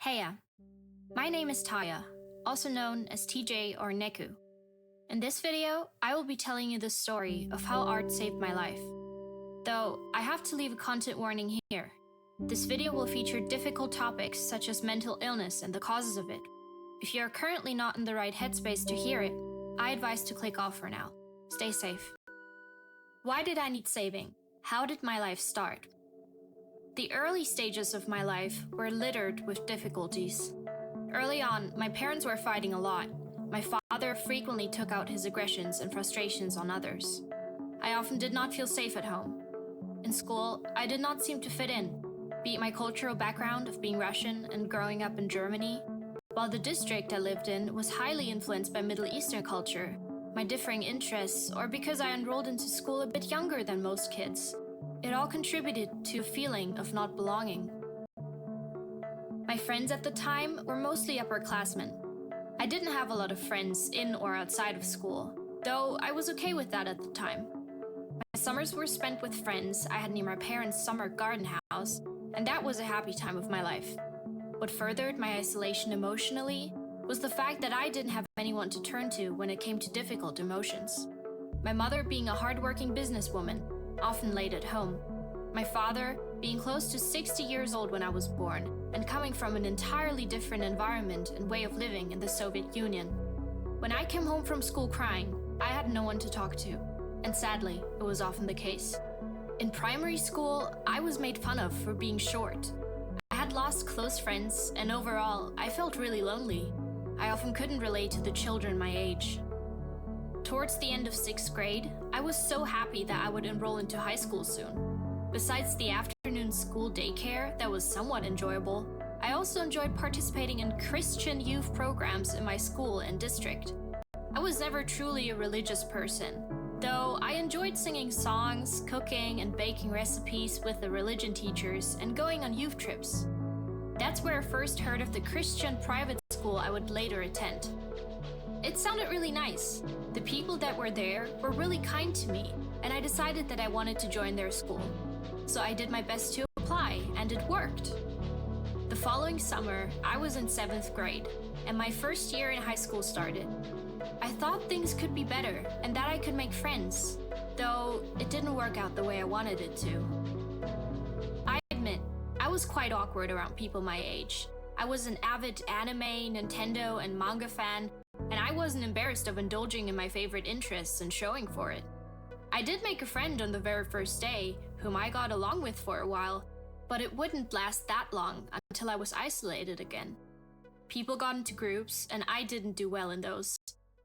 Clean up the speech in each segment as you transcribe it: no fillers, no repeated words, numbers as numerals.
Heya, my name is Taya, also known as TJ or Neku. In this video, I will be telling you the story of how art saved my life. Though, I have to leave a content warning here. This video will feature difficult topics such as mental illness and the causes of it. If you are currently not in the right headspace to hear it, I advise to click off for now. Stay safe. Why did I need saving? How did my life start? The early stages of my life were littered with difficulties. Early on, my parents were fighting a lot. My father frequently took out his aggressions and frustrations on others. I often did not feel safe at home. In school, I did not seem to fit in, be it my cultural background of being Russian and growing up in Germany, while the district I lived in was highly influenced by Middle Eastern culture, my differing interests, or because I enrolled into school a bit younger than most kids. It all contributed to a feeling of not belonging. My friends at the time were mostly upperclassmen. I didn't have a lot of friends in or outside of school, though I was okay with that at the time. My summers were spent with friends I had near my parents' summer garden house, and that was a happy time of my life. What furthered my isolation emotionally was the fact that I didn't have anyone to turn to when it came to difficult emotions. My mother being a hardworking businesswoman, often late at home. My father being close to 60 years old when I was born and coming from an entirely different environment and way of living in the Soviet Union. When I came home from school crying, I had no one to talk to, and sadly, it was often the case. In primary school, I was made fun of for being short. I had lost close friends, and overall, I felt really lonely. I often couldn't relate to the children my age. Towards the end of 6th grade, I was so happy that I would enroll into high school soon. Besides the afternoon school daycare that was somewhat enjoyable, I also enjoyed participating in Christian youth programs in my school and district. I was never truly a religious person, though I enjoyed singing songs, cooking, and baking recipes with the religion teachers and going on youth trips. That's where I first heard of the Christian private school I would later attend. It sounded really nice. The people that were there were really kind to me, and I decided that I wanted to join their school. So I did my best to apply, and it worked. The following summer, I was in 7th grade, and my first year in high school started. I thought things could be better, and that I could make friends, though it didn't work out the way I wanted it to. I admit, I was quite awkward around people my age. I was an avid anime, Nintendo, and manga fan, and I wasn't embarrassed of indulging in my favorite interests and showing for it. I did make a friend on the very first day, whom I got along with for a while, but it wouldn't last that long until I was isolated again. People got into groups, and I didn't do well in those.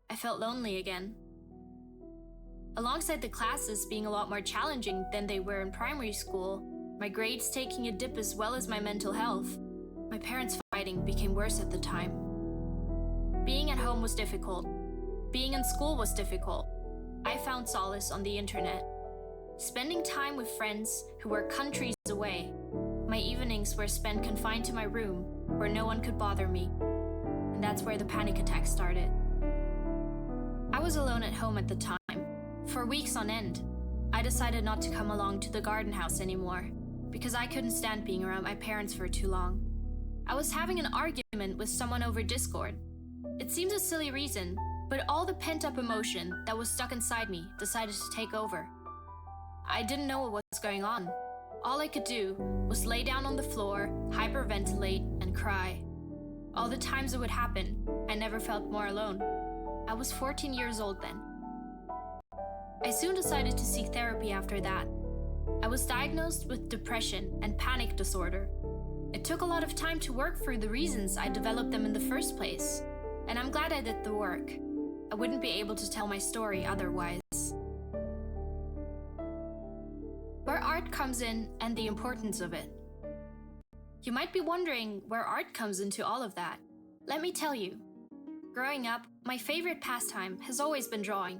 I felt lonely again. Alongside the classes being a lot more challenging than they were in primary school, my grades taking a dip as well as my mental health, my parents fighting became worse at the time. Being at home was difficult. Being in school was difficult. I found solace on the internet. Spending time with friends who were countries away, my evenings were spent confined to my room where no one could bother me. And that's where the panic attack started. I was alone at home at the time. For weeks on end, I decided not to come along to the garden house anymore because I couldn't stand being around my parents for too long. I was having an argument with someone over Discord. It seems a silly reason, but all the pent-up emotion that was stuck inside me decided to take over. I didn't know what was going on. All I could do was lay down on the floor, hyperventilate, and cry. All the times it would happen, I never felt more alone. I was 14 years old then. I soon decided to seek therapy after that. I was diagnosed with depression and panic disorder. It took a lot of time to work through the reasons I developed them in the first place, and I'm glad I did the work. I wouldn't be able to tell my story otherwise. Where art comes in and the importance of it. You might be wondering where art comes into all of that. Let me tell you. Growing up, my favorite pastime has always been drawing.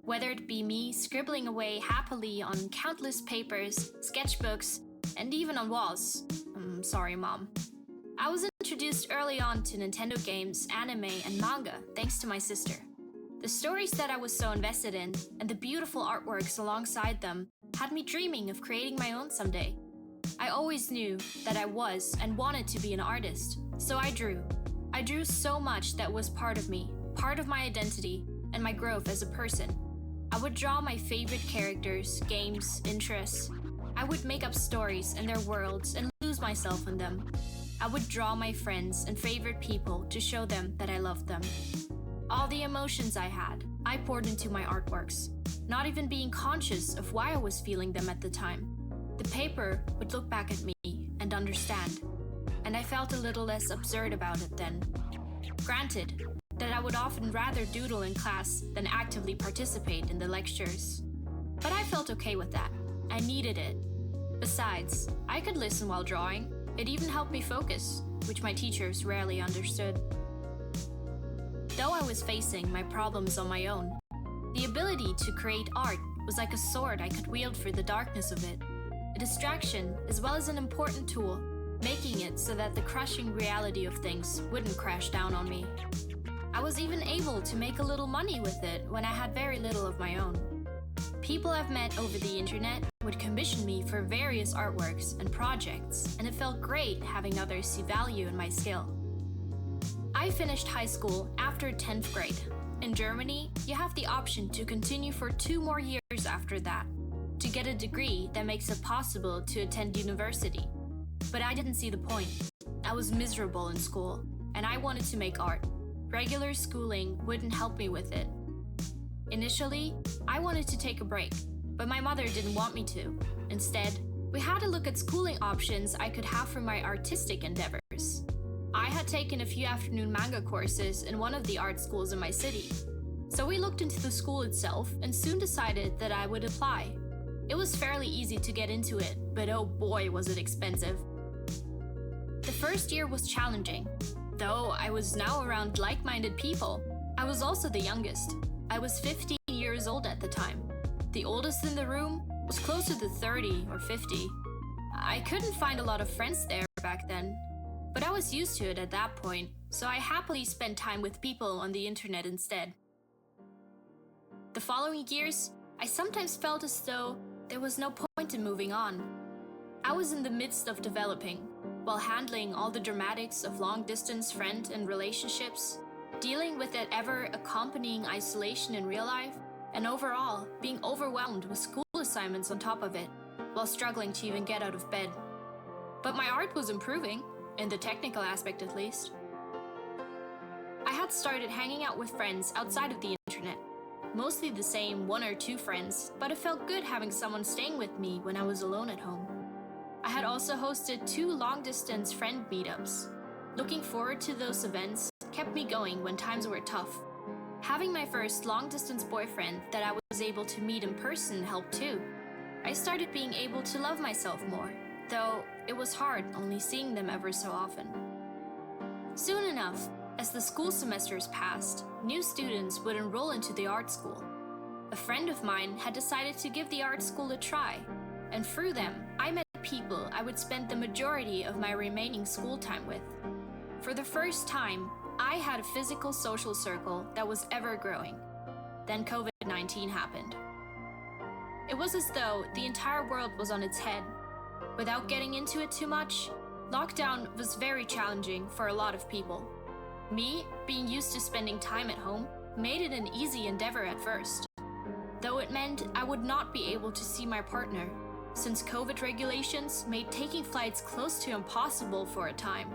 Whether it be me scribbling away happily on countless papers, sketchbooks, and even on walls. Sorry, Mom. I was introduced early on to Nintendo games, anime, and manga thanks to my sister. The stories that I was so invested in, and the beautiful artworks alongside them, had me dreaming of creating my own someday. I always knew that I was and wanted to be an artist, So I drew. I drew so much that was part of me, part of my identity, and my growth as a person. I would draw my favorite characters, games, interests. I would make up stories and their worlds and lose myself in them. I would draw my friends and favorite people to show them that I loved them. All the emotions I had, I poured into my artworks, not even being conscious of why I was feeling them at the time. The paper would look back at me and understand, and I felt a little less absurd about it then. Granted, that I would often rather doodle in class than actively participate in the lectures. But I felt okay with that. I needed it. Besides, I could listen while drawing. It even helped me focus, which my teachers rarely understood. Though I was facing my problems on my own, the ability to create art was like a sword I could wield for the darkness of it, a distraction as well as an important tool, making it so that the crushing reality of things wouldn't crash down on me. I was even able to make a little money with it when I had very little of my own. People I've met over the internet would commission me for various artworks and projects, and it felt great having others see value in my skill. I finished high school after 10th grade. In Germany, you have the option to continue for 2 more years after that, to get a degree that makes it possible to attend university. But I didn't see the point. I was miserable in school, and I wanted to make art. Regular schooling wouldn't help me with it. Initially, I wanted to take a break, but my mother didn't want me to. Instead, we had to look at schooling options I could have for my artistic endeavors. I had taken a few afternoon manga courses in one of the art schools in my city. So we looked into the school itself and soon decided that I would apply. It was fairly easy to get into it, but oh boy was it expensive. The first year was challenging. Though I was now around like-minded people, I was also the youngest. I was 15 years old at the time. The oldest in the room was closer to 30 or 50. I couldn't find a lot of friends there back then, but I was used to it at that point, so I happily spent time with people on the internet instead. The following years, I sometimes felt as though there was no point in moving on. I was in the midst of developing, while handling all the dramatics of long-distance friend and relationships, dealing with that ever-accompanying isolation in real life, and overall being overwhelmed with school assignments on top of it, while struggling to even get out of bed. But my art was improving, in the technical aspect at least. I had started hanging out with friends outside of the internet, mostly the same 1 or 2 friends, but it felt good having someone staying with me when I was alone at home. I had also hosted 2 long-distance friend meetups. Looking forward to those events kept me going when times were tough. Having my first long-distance boyfriend that I was able to meet in person helped too. I started being able to love myself more, though it was hard only seeing them ever so often. Soon enough, as the school semesters passed, new students would enroll into the art school. A friend of mine had decided to give the art school a try, and through them, I met people I would spend the majority of my remaining school time with. For the first time, I had a physical social circle that was ever growing. Then COVID-19 happened. It was as though the entire world was on its head. Without getting into it too much, lockdown was very challenging for a lot of people. Me, being used to spending time at home, made it an easy endeavor at first. Though it meant I would not be able to see my partner, since COVID regulations made taking flights close to impossible for a time.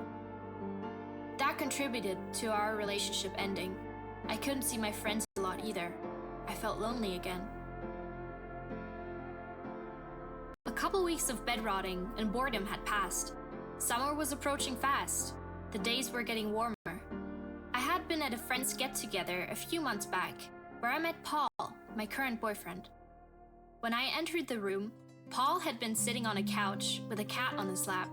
That contributed to our relationship ending. I couldn't see my friends a lot either. I felt lonely again. A couple weeks of bed rotting and boredom had passed. Summer was approaching fast. The days were getting warmer. I had been at a friend's get-together a few months back, where I met Paul, my current boyfriend. When I entered the room, Paul had been sitting on a couch with a cat on his lap.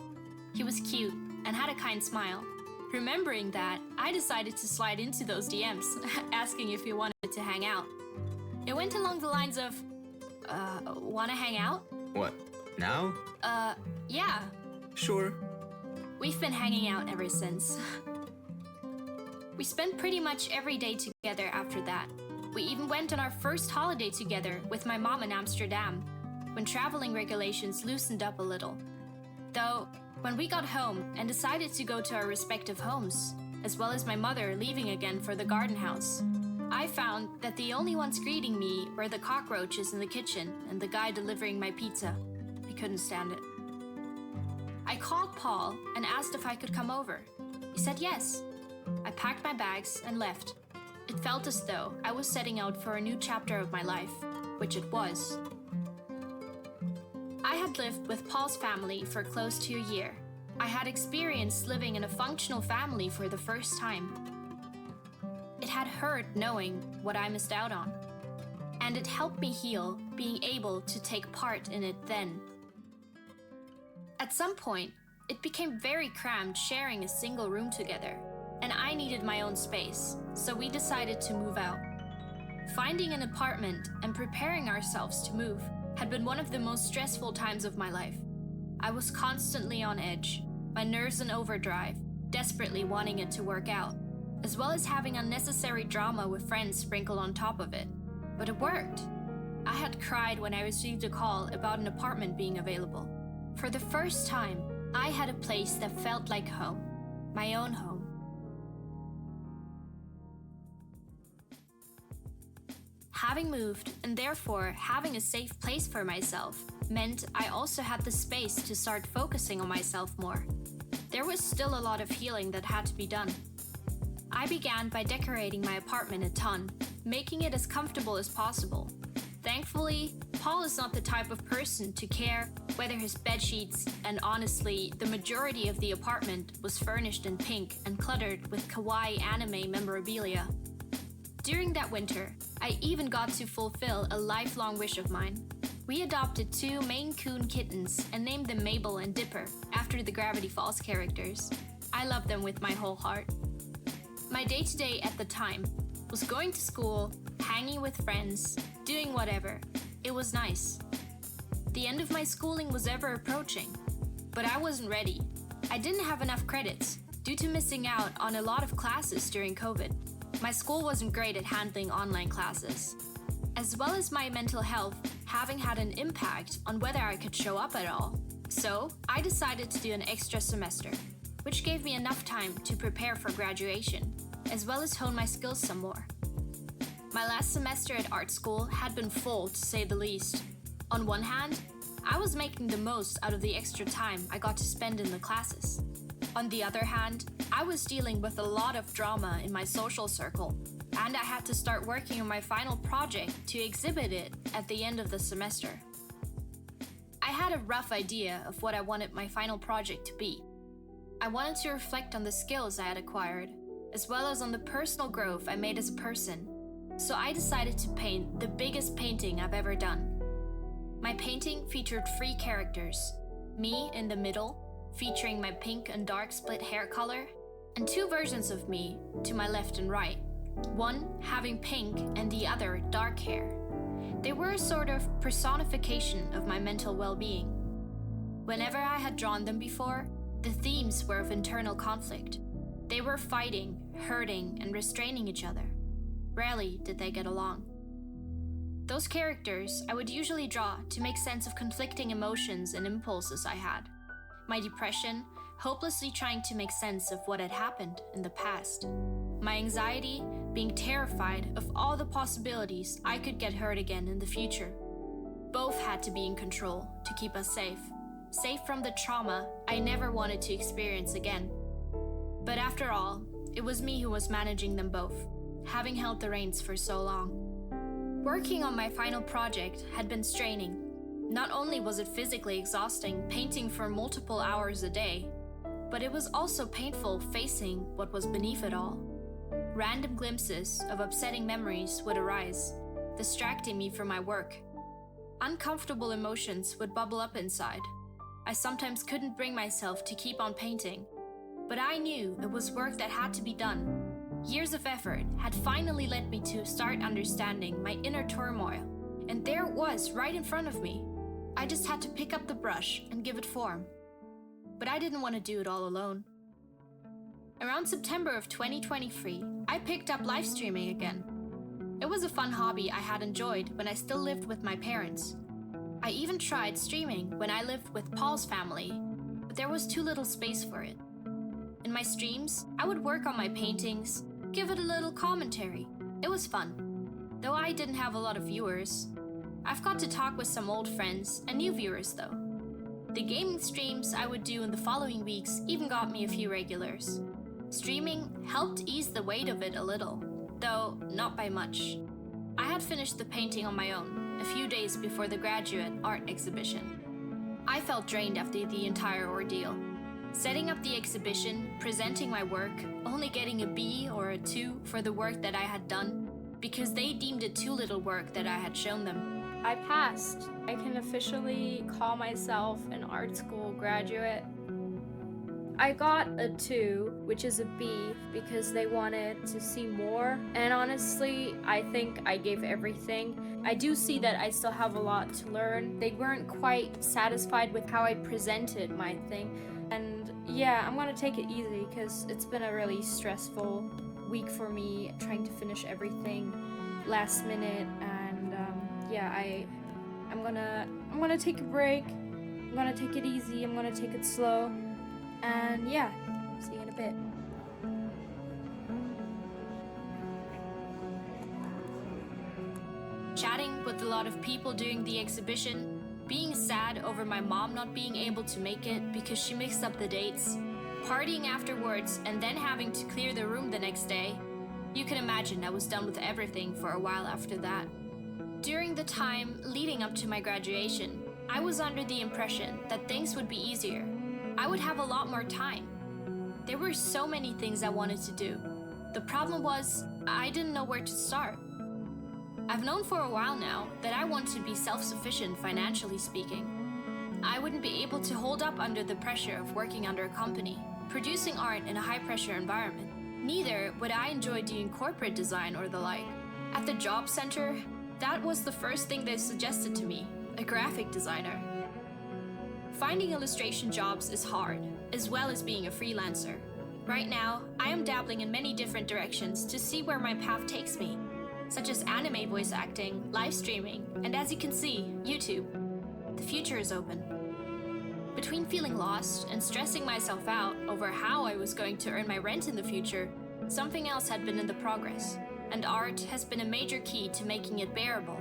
He was cute and had a kind smile. Remembering that, I decided to slide into those DMs, asking if he wanted to hang out. It went along the lines of, wanna hang out? What, now? Yeah. Sure. We've been hanging out ever since. We spent pretty much every day together after that. We even went on our first holiday together with my mom in Amsterdam, when traveling regulations loosened up a little. Though, When we got home and decided to go to our respective homes, as well as my mother leaving again for the garden house, I found that the only ones greeting me were the cockroaches in the kitchen and the guy delivering my pizza. I couldn't stand it. I called Paul and asked if I could come over. He said yes. I packed my bags and left. It felt as though I was setting out for a new chapter of my life, which it was. I had lived with Paul's family for close to a year. I had experienced living in a functional family for the first time. It had hurt knowing what I missed out on, and it helped me heal being able to take part in it then. At some point, it became very cramped sharing a single room together, and I needed my own space, so we decided to move out. Finding an apartment and preparing ourselves to move had been one of the most stressful times of my life. I was constantly on edge, my nerves in overdrive, desperately wanting it to work out, as well as having unnecessary drama with friends sprinkled on top of it. But it worked. I had cried when I received a call about an apartment being available. For the first time, I had a place that felt like home, my own home. Having moved, and therefore having a safe place for myself, meant I also had the space to start focusing on myself more. There was still a lot of healing that had to be done. I began by decorating my apartment a ton, making it as comfortable as possible. Thankfully, Paul is not the type of person to care whether his bedsheets, and honestly, the majority of the apartment was furnished in pink and cluttered with kawaii anime memorabilia. During that winter, I even got to fulfill a lifelong wish of mine. We adopted 2 Maine Coon kittens and named them Mabel and Dipper after the Gravity Falls characters. I love them with my whole heart. My day-to-day at the time was going to school, hanging with friends, doing whatever. It was nice. The end of my schooling was ever approaching, but I wasn't ready. I didn't have enough credits due to missing out on a lot of classes during COVID. My school wasn't great at handling online classes, as well as my mental health having had an impact on whether I could show up at all. So I decided to do an extra semester, which gave me enough time to prepare for graduation, as well as hone my skills some more. My last semester at art school had been full, to say the least. On one hand, I was making the most out of the extra time I got to spend in the classes. On the other hand, I was dealing with a lot of drama in my social circle, and I had to start working on my final project to exhibit it at the end of the semester. I had a rough idea of what I wanted my final project to be. I wanted to reflect on the skills I had acquired, as well as on the personal growth I made as a person. So I decided to paint the biggest painting I've ever done. My painting featured 3 characters, me in the middle, featuring my pink and dark split hair color, and 2 versions of me to my left and right, one having pink and the other dark hair. They were a sort of personification of my mental well-being. Whenever I had drawn them before, the themes were of internal conflict. They were fighting, hurting, and restraining each other. Rarely did they get along. Those characters I would usually draw to make sense of conflicting emotions and impulses I had. My depression, hopelessly trying to make sense of what had happened in the past. My anxiety, being terrified of all the possibilities I could get hurt again in the future. Both had to be in control to keep us safe. Safe from the trauma I never wanted to experience again. But after all, it was me who was managing them both, having held the reins for so long. Working on my final project had been straining. Not only was it physically exhausting painting for multiple hours a day, but it was also painful facing what was beneath it all. Random glimpses of upsetting memories would arise, distracting me from my work. Uncomfortable emotions would bubble up inside. I sometimes couldn't bring myself to keep on painting, but I knew it was work that had to be done. Years of effort had finally led me to start understanding my inner turmoil, and there it was right in front of me. I just had to pick up the brush and give it form. But I didn't want to do it all alone. Around September of 2023, I picked up live streaming again. It was a fun hobby I had enjoyed when I still lived with my parents. I even tried streaming when I lived with Paul's family, but there was too little space for it. In my streams, I would work on my paintings, give it a little commentary. It was fun. Though I didn't have a lot of viewers. I've got to talk with some old friends and new viewers though. The gaming streams I would do in the following weeks even got me a few regulars. Streaming helped ease the weight of it a little, though not by much. I had finished the painting on my own a few days before the graduate art exhibition. I felt drained after the entire ordeal. Setting up the exhibition, presenting my work, only getting a B or a 2 for the work that I had done, because they deemed it too little work that I had shown them. I passed. I can officially call myself an art school graduate. I got a 2, which is a B, because they wanted to see more. And honestly, I think I gave everything. I do see that I still have a lot to learn. They weren't quite satisfied with how I presented my thing. And yeah, I'm gonna take it easy because it's been a really stressful week for me trying to finish everything last minute. And I'm gonna take a break. I'm gonna take it easy. I'm gonna take it slow. And yeah, see you in a bit. Chatting with a lot of people during the exhibition, being sad over my mom not being able to make it because she mixed up the dates, partying afterwards and then having to clear the room the next day. You can imagine I was done with everything for a while after that. During the time leading up to my graduation, I was under the impression that things would be easier. I would have a lot more time. There were so many things I wanted to do. The problem was, I didn't know where to start. I've known for a while now that I want to be self-sufficient financially speaking. I wouldn't be able to hold up under the pressure of working under a company, producing art in a high-pressure environment. Neither would I enjoy doing corporate design or the like. At the job center, that was the first thing they suggested to me, a graphic designer. Finding illustration jobs is hard, as well as being a freelancer. Right now, I am dabbling in many different directions to see where my path takes me, such as anime voice acting, live streaming, and as you can see, YouTube. The future is open. Between feeling lost and stressing myself out over how I was going to earn my rent in the future, something else had been in the progress, and art has been a major key to making it bearable.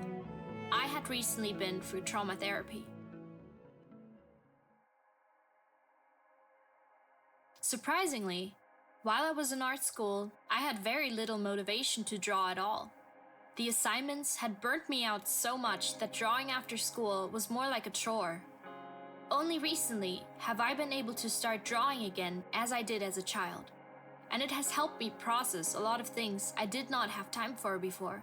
I had recently been through trauma therapy. Surprisingly, while I was in art school, I had very little motivation to draw at all. The assignments had burnt me out so much that drawing after school was more like a chore. Only recently have I been able to start drawing again as I did as a child, and it has helped me process a lot of things I did not have time for before.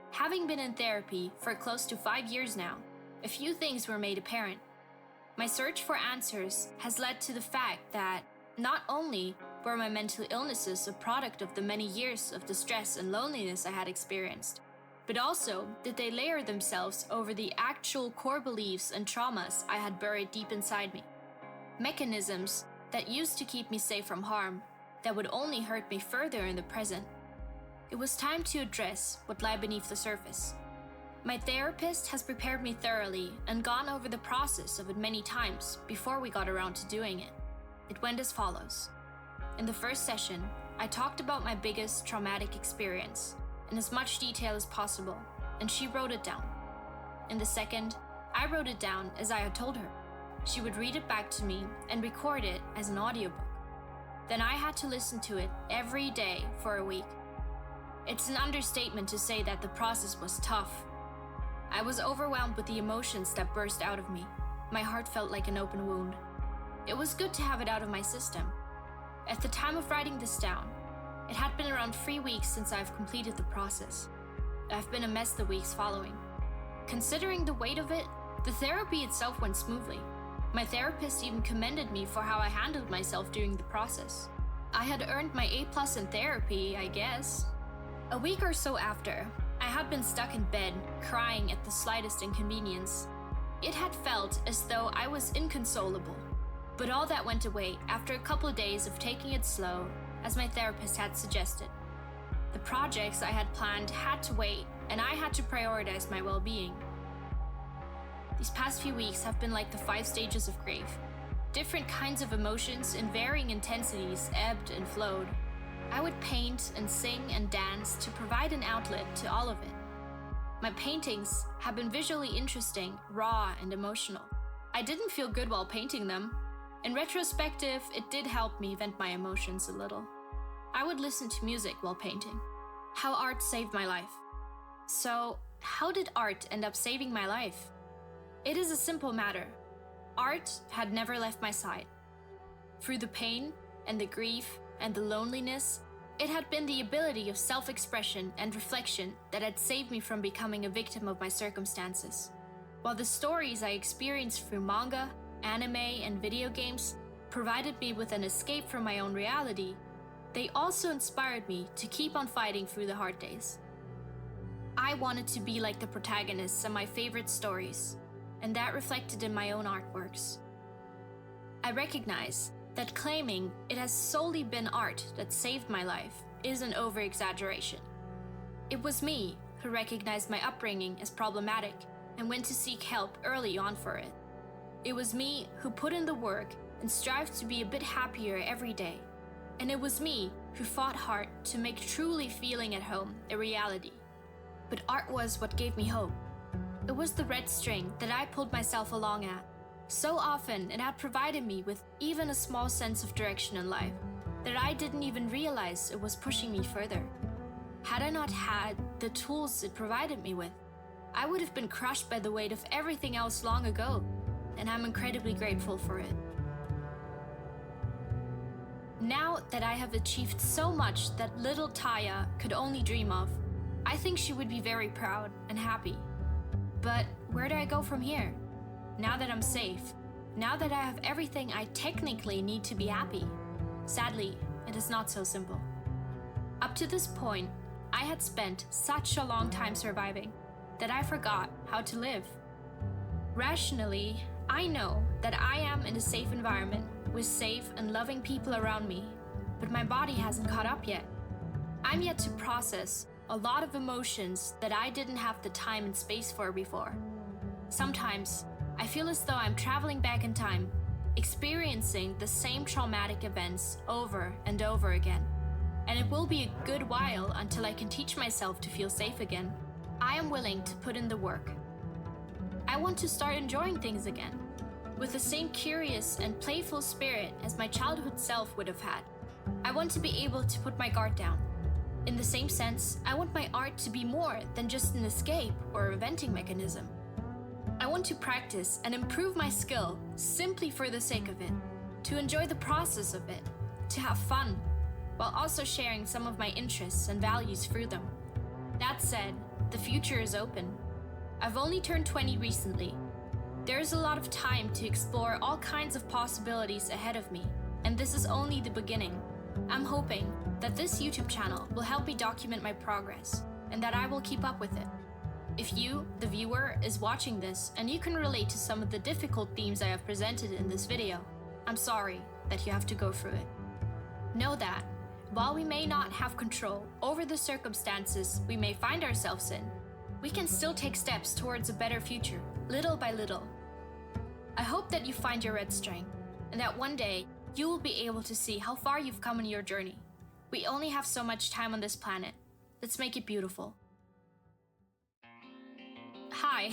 Having been in therapy for close to 5 years now, a few things were made apparent. My search for answers has led to the fact that not only were my mental illnesses a product of the many years of the stress and loneliness I had experienced, but also did they layer themselves over the actual core beliefs and traumas I had buried deep inside me. Mechanisms that used to keep me safe from harm, that would only hurt me further in the present. It was time to address what lay beneath the surface. My therapist has prepared me thoroughly and gone over the process of it many times before we got around to doing it. It went as follows. In the first session, I talked about my biggest traumatic experience in as much detail as possible, and she wrote it down. In the second, I wrote it down as I had told her. She would read it back to me and record it as an audiobook. Then I had to listen to it every day for a week. It's an understatement to say that the process was tough. I was overwhelmed with the emotions that burst out of me. My heart felt like an open wound. It was good to have it out of my system. At the time of writing this down, it had been around 3 weeks since I've completed the process. I've been a mess the weeks following. Considering the weight of it, the therapy itself went smoothly. My therapist even commended me for how I handled myself during the process. I had earned my A+ in therapy, I guess. A week or so after, I had been stuck in bed, crying at the slightest inconvenience. It had felt as though I was inconsolable. But all that went away after a couple of days of taking it slow, as my therapist had suggested. The projects I had planned had to wait, and I had to prioritize my well-being. These past few weeks have been like the 5 stages of grief. Different kinds of emotions in varying intensities ebbed and flowed. I would paint and sing and dance to provide an outlet to all of it. My paintings have been visually interesting, raw, and emotional. I didn't feel good while painting them. In retrospective, it did help me vent my emotions a little. I would listen to music while painting. How art saved my life. So, how did art end up saving my life? It is a simple matter. Art had never left my side. Through the pain and the grief and the loneliness, it had been the ability of self-expression and reflection that had saved me from becoming a victim of my circumstances. While the stories I experienced through manga, anime, and video games provided me with an escape from my own reality, they also inspired me to keep on fighting through the hard days. I wanted to be like the protagonists of my favorite stories, and that reflected in my own artworks. I recognize that claiming it has solely been art that saved my life is an over-exaggeration. It was me who recognized my upbringing as problematic and went to seek help early on for it. It was me who put in the work and strived to be a bit happier every day. And it was me who fought hard to make truly feeling at home a reality. But art was what gave me hope. It was the red string that I pulled myself along at. So often it had provided me with even a small sense of direction in life that I didn't even realize it was pushing me further. Had I not had the tools it provided me with, I would have been crushed by the weight of everything else long ago, and I'm incredibly grateful for it. Now that I have achieved so much that little Taya could only dream of, I think she would be very proud and happy. But where do I go from here? Now that I'm safe, now that I have everything I technically need to be happy. Sadly, it is not so simple. Up to this point, I had spent such a long time surviving that I forgot how to live. Rationally, I know that I am in a safe environment with safe and loving people around me, but my body hasn't caught up yet. I'm yet to process a lot of emotions that I didn't have the time and space for before. Sometimes, I feel as though I'm traveling back in time, experiencing the same traumatic events over and over again. And it will be a good while until I can teach myself to feel safe again. I am willing to put in the work. I want to start enjoying things again, with the same curious and playful spirit as my childhood self would have had. I want to be able to put my guard down. In the same sense, I want my art to be more than just an escape or a venting mechanism. I want to practice and improve my skill simply for the sake of it, to enjoy the process of it, to have fun, while also sharing some of my interests and values through them. That said, the future is open. I've only turned 20 recently. There is a lot of time to explore all kinds of possibilities ahead of me, and this is only the beginning. I'm hoping that this YouTube channel will help me document my progress, and that I will keep up with it. If you, the viewer, is watching this and you can relate to some of the difficult themes I have presented in this video, I'm sorry that you have to go through it. Know that, while we may not have control over the circumstances we may find ourselves in, we can still take steps towards a better future, little by little. I hope that you find your red string, and that one day you will be able to see how far you've come in your journey. We only have so much time on this planet. Let's make it beautiful. Hi,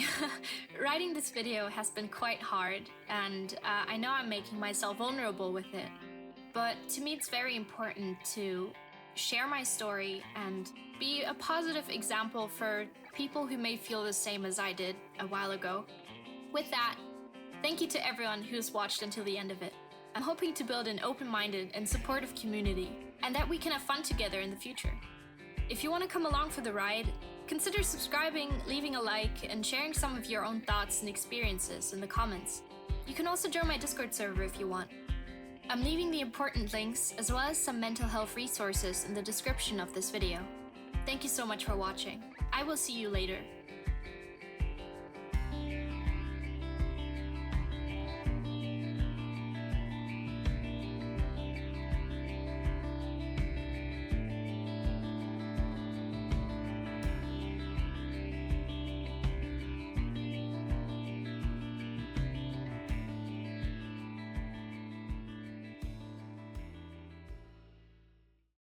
writing this video has been quite hard, and I know I'm making myself vulnerable with it, but to me it's very important to share my story and be a positive example for people who may feel the same as I did a while ago. With that, thank you to everyone who's watched until the end of it. I'm hoping to build an open-minded and supportive community, and that we can have fun together in the future. If you want to come along for the ride, consider subscribing, leaving a like, and sharing some of your own thoughts and experiences in the comments. You can also join my Discord server if you want. I'm leaving the important links as well as some mental health resources in the description of this video. Thank you so much for watching. I will see you later.